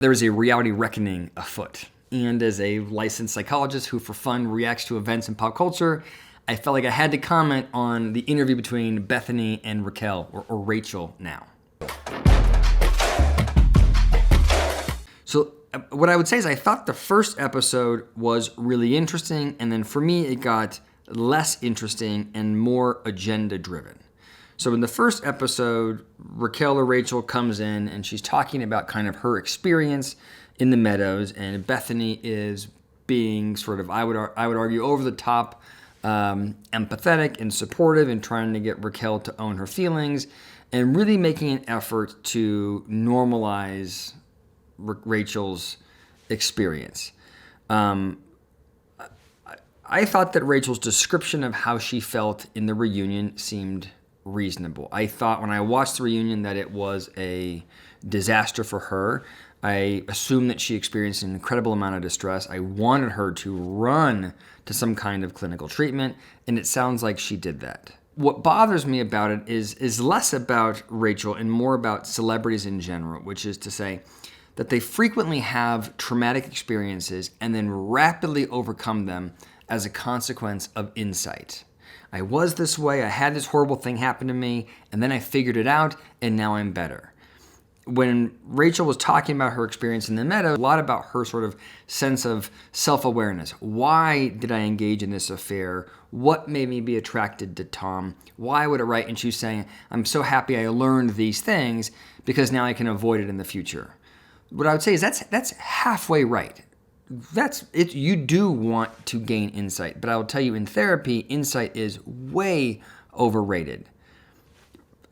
There is a reality reckoning afoot. And as a licensed psychologist who for fun reacts to events in pop culture, I felt like I had to comment on the interview between Bethenny and Raquel, or Rachel now. So what I would say is I thought the first episode was really interesting, and then for me it got less interesting and more agenda driven. So in the first episode, Raquel or Rachel comes in and she's talking about kind of her experience in the Meadows, and Bethenny is being sort of, I would argue, over the top, empathetic and supportive and trying to get Raquel to own her feelings and really making an effort to normalize Rachel's experience. I thought that Rachel's description of how she felt in the reunion seemed reasonable. I thought when I watched the reunion that it was a disaster for her. I assumed that she experienced an incredible amount of distress. I wanted her to run to some kind of clinical treatment, and it sounds like she did that. What bothers me about it is less about Rachel and more about celebrities in general, which is to say that they frequently have traumatic experiences and then rapidly overcome them as a consequence of insight. I was this way, I had this horrible thing happen to me, and then I figured it out, and now I'm better. When Rachel was talking about her experience in the Meadows, a lot about her sort of sense of self-awareness. Why did I engage in this affair? What made me be attracted to Tom? Why would it right? And she's saying, I'm so happy I learned these things because now I can avoid it in the future. What I would say is that's halfway right. That's it. You do want to gain insight, but I will tell you in therapy, insight is way overrated.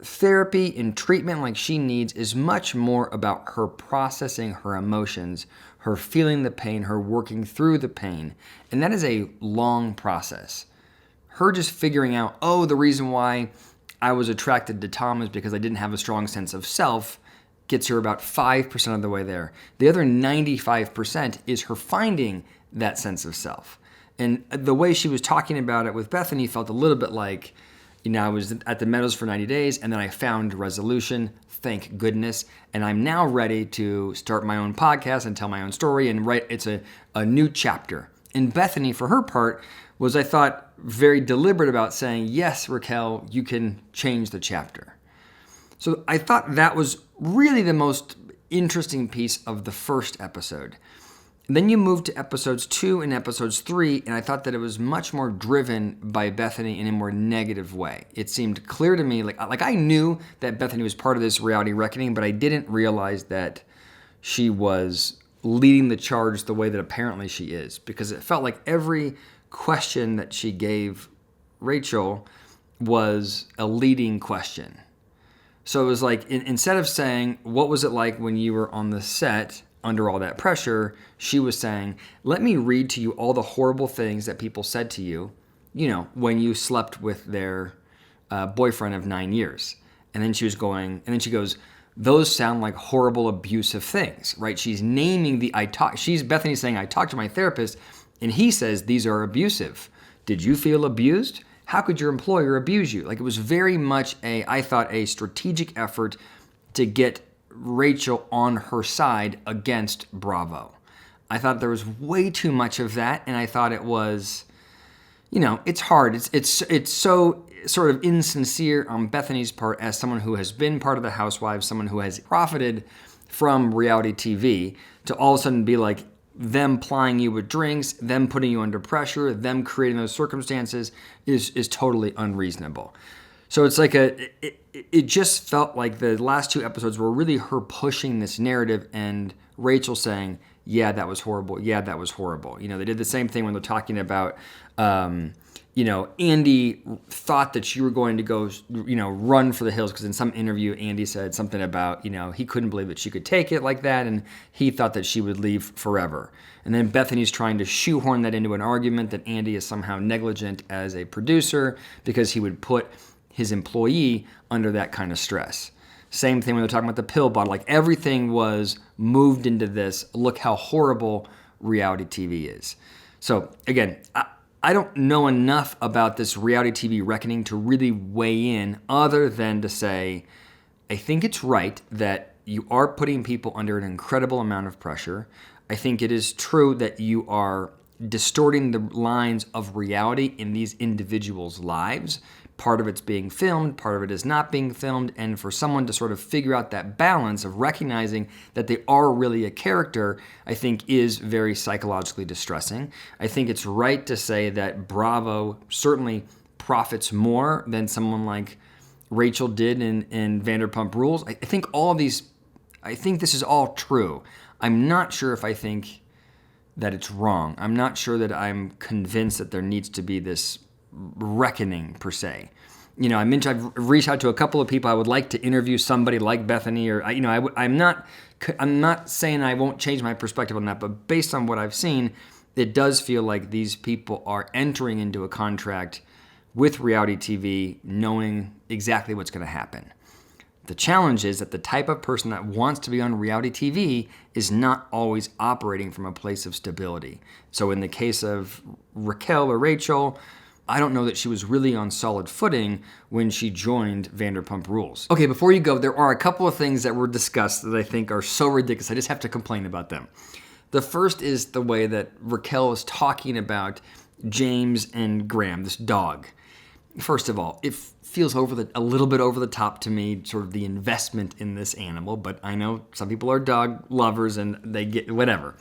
Therapy and treatment like she needs is much more about her processing her emotions, her feeling the pain, her working through the pain. And that is a long process. Her just figuring out, the reason why I was attracted to Tom is because I didn't have a strong sense of self, gets her about 5% of the way there. The other 95% is her finding that sense of self. And the way she was talking about it with Bethenny felt a little bit like, I was at the Meadows for 90 days and then I found resolution, thank goodness, and I'm now ready to start my own podcast and tell my own story and write, it's a new chapter. And Bethenny, for her part, was, I thought, very deliberate about saying, yes, Raquel, you can change the chapter. So I thought that was really the most interesting piece of the first episode. Then you move to episodes 2 and episodes 3, and I thought that it was much more driven by Bethenny in a more negative way. It seemed clear to me, like I knew that Bethenny was part of this reality reckoning, but I didn't realize that she was leading the charge the way that apparently she is, because it felt like every question that she gave Rachel was a leading question. So it was like, instead of saying, what was it like when you were on the set under all that pressure, she was saying, let me read to you all the horrible things that people said to you, when you slept with their boyfriend of 9 years. And then she goes, those sound like horrible abusive things, right? She's naming Bethenny saying, I talked to my therapist and he says these are abusive. Did you feel abused? How could your employer abuse you? Like, it was very much I thought a strategic effort to get Rachel on her side against Bravo. I thought there was way too much of that, and I thought it was, it's hard. It's so sort of insincere on Bethenny's part as someone who has been part of the Housewives, someone who has profited from reality TV, to all of a sudden be like, them plying you with drinks, them putting you under pressure, them creating those circumstances is totally unreasonable. So it's like it just felt like the last 2 episodes were really her pushing this narrative and Rachel saying, yeah, that was horrible. Yeah, that was horrible. They did the same thing when they're talking about, Andy thought that you were going to go, run for the hills, because in some interview, Andy said something about, he couldn't believe that she could take it like that, and he thought that she would leave forever. And then Bethenny's trying to shoehorn that into an argument that Andy is somehow negligent as a producer because he would put his employee under that kind of stress. Same thing when they're talking about the pill bottle. Like, everything was moved into this, look how horrible reality TV is. So again, I don't know enough about this reality TV reckoning to really weigh in, other than to say, I think it's right that you are putting people under an incredible amount of pressure. I think it is true that you are distorting the lines of reality in these individuals' lives. Part of it's being filmed, part of it is not being filmed, and for someone to sort of figure out that balance of recognizing that they are really a character, I think is very psychologically distressing. I think it's right to say that Bravo certainly profits more than someone like Rachel did in Vanderpump Rules. I think this is all true. I'm not sure if I think that it's wrong. I'm not sure that I'm convinced that there needs to be this reckoning per se. I've reached out to a couple of people. I would like to interview somebody like Bethenny, or I'm not saying I won't change my perspective on that, but based on what I've seen, it does feel like these people are entering into a contract with reality TV knowing exactly what's going to happen. The challenge is that the type of person that wants to be on reality TV is not always operating from a place of stability. So in the case of Raquel or Rachel, I don't know that she was really on solid footing when she joined Vanderpump Rules. Okay, before you go, there are a couple of things that were discussed that I think are so ridiculous, I just have to complain about them. The first is the way that Raquel is talking about James and Graham, this dog. First of all, it feels a little bit over the top to me, sort of the investment in this animal, but I know some people are dog lovers and they get whatever.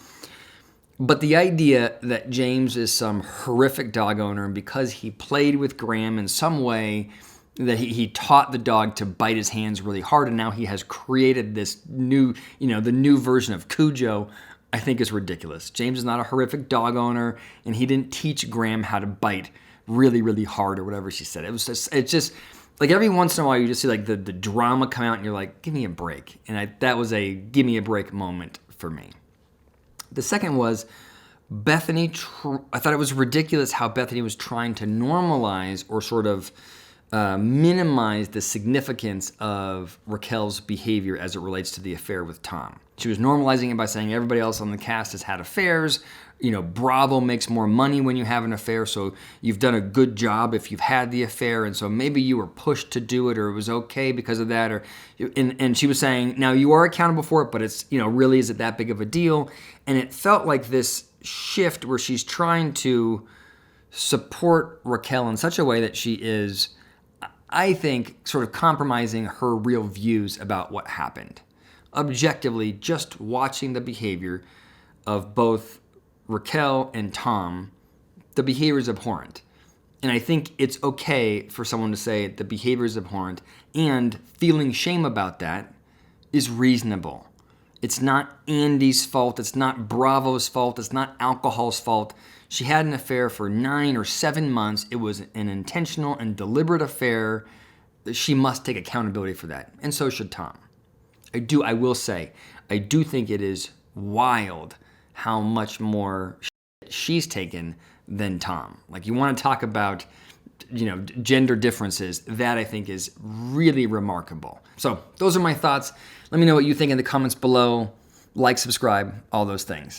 But the idea that James is some horrific dog owner, and because he played with Graham in some way, that he taught the dog to bite his hands really hard, and now he has created this new, the new version of Cujo, I think is ridiculous. James is not a horrific dog owner, and he didn't teach Graham how to bite really, really hard or whatever she said. It's just like every once in a while you just see like the drama come out and you're like, give me a break. And that was a give me a break moment for me. The second was Bethenny. I thought it was ridiculous how Bethenny was trying to normalize or sort of minimize the significance of Raquel's behavior as it relates to the affair with Tom. She was normalizing it by saying everybody else on the cast has had affairs. Bravo makes more money when you have an affair, so you've done a good job if you've had the affair, and so maybe you were pushed to do it, or it was okay because of that, and she was saying, now you are accountable for it, but it's, really is it that big of a deal? And it felt like this shift where she's trying to support Raquel in such a way that she is, I think, sort of compromising her real views about what happened. Objectively, just watching the behavior of both Raquel and Tom, the behavior is abhorrent. And I think it's okay for someone to say the behavior is abhorrent, and feeling shame about that is reasonable. It's not Andy's fault. It's not Bravo's fault. It's not alcohol's fault. She had an affair for 9 or 7 months. It was an intentional and deliberate affair. She must take accountability for that. And so should Tom. I will say, I do think it is wild how much more shit she's taken than Tom. Like, you want to talk about, gender differences, that I think is really remarkable. So those are my thoughts. Let me know what you think in the comments below. Like, subscribe, all those things.